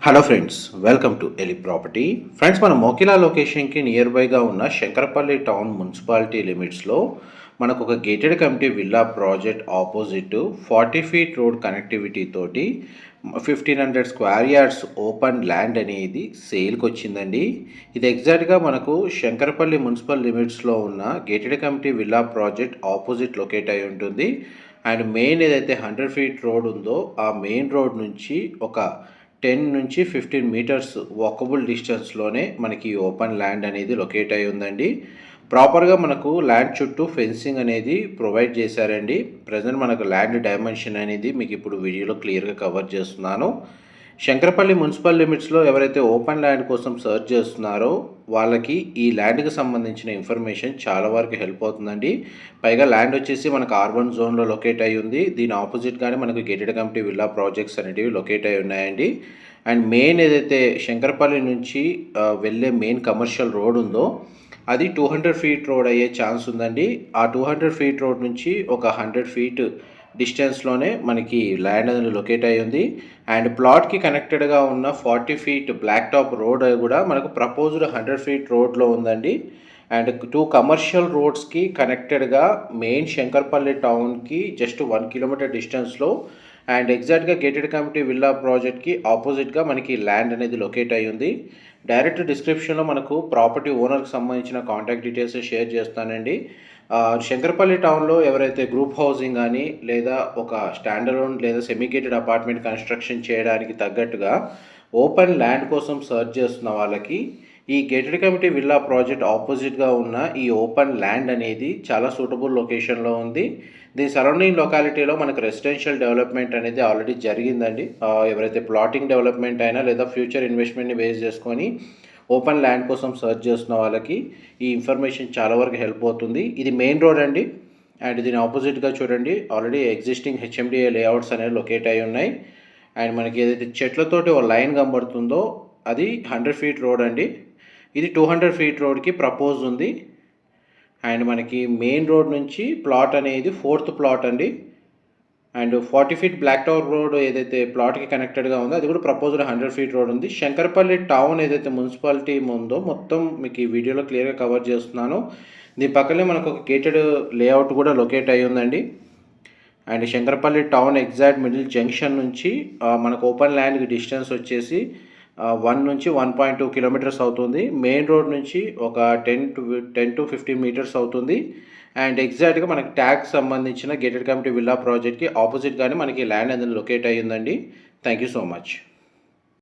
Hello friends, welcome to Eli property. Friends, మన మోకిలా లొకేషన్కి near బైగా ఉన్న శంకరపల్లి టౌన్ మున్సిపాలిటీ లిమిట్స్లో మనకు ఒక gated committee villa project opposite 40 feet road connectivity తోటి 1500 స్క్వేర్ యార్డ్స్ ఓపెన్ ల్యాండ్ అనేది సేల్కి వచ్చిందండి. ఇది ఎగ్జాక్ట్గా మనకు శంకరపల్లి మున్సిపల్ లిమిట్స్లో ఉన్న gated committee villa project opposite locate అయి ఉంటుంది. అండ్ మెయిన్ ఏదైతే 100 ఫీట్ రోడ్ ఉందో ఆ మెయిన్ రోడ్ నుంచి ఒక 10 నుంచి 15 మీటర్స్ వాకబుల్ డిస్టెన్స్లోనే మనకి ఓపెన్ ల్యాండ్ అనేది లొకేట్ అయి ఉందండి. ప్రాపర్గా మనకు ల్యాండ్ చుట్టూ ఫెన్సింగ్ అనేది ప్రొవైడ్ చేశారండి. ప్రజెంట్ మనకు ల్యాండ్ డైమెన్షన్ అనేది మీకు ఇప్పుడు వీడియోలో క్లియర్గా కవర్ చేస్తున్నాను. శంకరపల్లి మున్సిపల్ లిమిట్స్లో ఎవరైతే ఓపెన్ ల్యాండ్ కోసం సర్చ్ చేస్తున్నారో వాళ్ళకి ఈ ల్యాండ్కి సంబంధించిన ఇన్ఫర్మేషన్ చాలా వరకు హెల్ప్ అవుతుందండి. పైగా ల్యాండ్ వచ్చేసి మనకు R1 జోన్లో లొకేట్ అయి ఉంది. దీని ఆపోజిట్గానే మనకు గేటెడ్ కమిటీ విల్లా ప్రాజెక్ట్స్ అనేటివి లొకేట్ అయి ఉన్నాయండి. అండ్ మెయిన్ ఏదైతే శంకరపల్లి నుంచి వెళ్ళే మెయిన్ కమర్షియల్ రోడ్ ఉందో అది 200 ఫీట్ రోడ్ అయ్యే ఛాన్స్ ఉందండి. ఆ 200 ఫీట్ రోడ్ నుంచి ఒక 100 ఫీట్ డిస్టెన్స్లోనే మనకి ల్యాండ్ అనేది లొకేట్ అయ్యి ఉంది. అండ్ ప్లాట్కి కనెక్టెడ్గా ఉన్న 40 ఫీట్ బ్లాక్ టాప్ రోడ్ కూడా మనకు ప్రపోజ్డ్ 100 ఫీట్ రోడ్లో ఉందండి. అండ్ 2 కమర్షియల్ రోడ్స్కి కనెక్టెడ్గా మెయిన్ శంకర్పల్లి టౌన్కి జస్ట్ 1 కిలోమీటర్ డిస్టెన్స్లో అండ్ ఎగ్జాక్ట్గా గేటెడ్ కమిటీ విల్లా ప్రాజెక్ట్కి ఆపోజిట్గా మనకి ల్యాండ్ అనేది లొకేట్ అయ్యి ఉంది. డైరెక్ట్ డిస్క్రిప్షన్లో మనకు ప్రాపర్టీ ఓనర్కి సంబంధించిన కాంటాక్ట్ డీటెయిల్స్ షేర్ చేస్తానండి. శంకరపల్లి టౌన్లో ఎవరైతే గ్రూప్ హౌసింగ్ కానీ లేదా ఒక స్టాండర్లోన్ లేదా సెమీగేటెడ్ అపార్ట్మెంట్ కన్స్ట్రక్షన్ చేయడానికి తగ్గట్టుగా ఓపెన్ ల్యాండ్ కోసం సర్చ్ చేస్తున్న వాళ్ళకి ఈ గేటెడ్ కమిటీ విల్లా ప్రాజెక్ట్ ఆపోజిట్గా ఉన్న ఈ ఓపెన్ ల్యాండ్ అనేది చాలా సూటబుల్ లొకేషన్లో ఉంది. దీని సరౌండింగ్ లొకాలిటీలో మనకు రెసిడెన్షియల్ డెవలప్మెంట్ అనేది ఆల్రెడీ జరిగిందండి. ఎవరైతే ప్లాటింగ్ డెవలప్మెంట్ అయినా లేదా ఫ్యూచర్ ఇన్వెస్ట్మెంట్ని బేస్ చేసుకొని ఓపెన్ ల్యాండ్ కోసం సర్చ్ చేస్తున్న వాళ్ళకి ఈ ఇన్ఫర్మేషన్ చాలా వరకు హెల్ప్ అవుతుంది. ఇది మెయిన్ రోడ్ అండి. అండ్ దీని ఆపోజిట్గా చూడండి ఆల్రెడీ ఎగ్జిస్టింగ్ HMDA లేఅవుట్స్ అనేవి లొకేట్ అయి ఉన్నాయి. అండ్ మనకి ఏదైతే చెట్లతోటి ఒక లైన్ కనబడుతుందో అది 100 ఫీట్ రోడ్ అండి. ఇది 200 ఫీట్ రోడ్కి ప్రపోజ్ ఉంది. అండ్ మనకి మెయిన్ రోడ్ నుంచి ప్లాట్ అనేది 4th ప్లాట్ అండి. And 40 feet black top road ఏదైతే ప్లాట్కి కనెక్టెడ్గా ఉందో అది కూడా ప్రపోజ్డ్ 100 ఫీట్ రోడ్ ఉంది. శంకరపల్లి టౌన్ ఏదైతే మున్సిపాలిటీ ఉందో మొత్తం మీకు ఈ వీడియోలో క్లియర్గా కవర్ చేస్తున్నాను. దీని పక్కనే మనకు ఒక గేటెడ్ లేఅవుట్ కూడా లొకేట్ అయి ఉందండి. And Shankarpally town exact middle junction నుంచి మనకు ఓపెన్ ల్యాండ్కి డిస్టెన్స్ వచ్చేసి 1 నుంచి 1.2 కిలోమీటర్స్ అవుతుంది. మెయిన్ రోడ్ నుంచి ఒక 10 to 15 మీటర్స్ అవుతుంది. అండ్ ఎగ్జాక్ట్గా మనకి ట్యాగ్ సంబంధించిన గేటెడ్ కమిటీ విల్లా ప్రాజెక్ట్కి ఆపోజిట్గానే మనకి ల్యాండ్ అనేది లొకేట్ అయ్యిందండి. Thank you so much.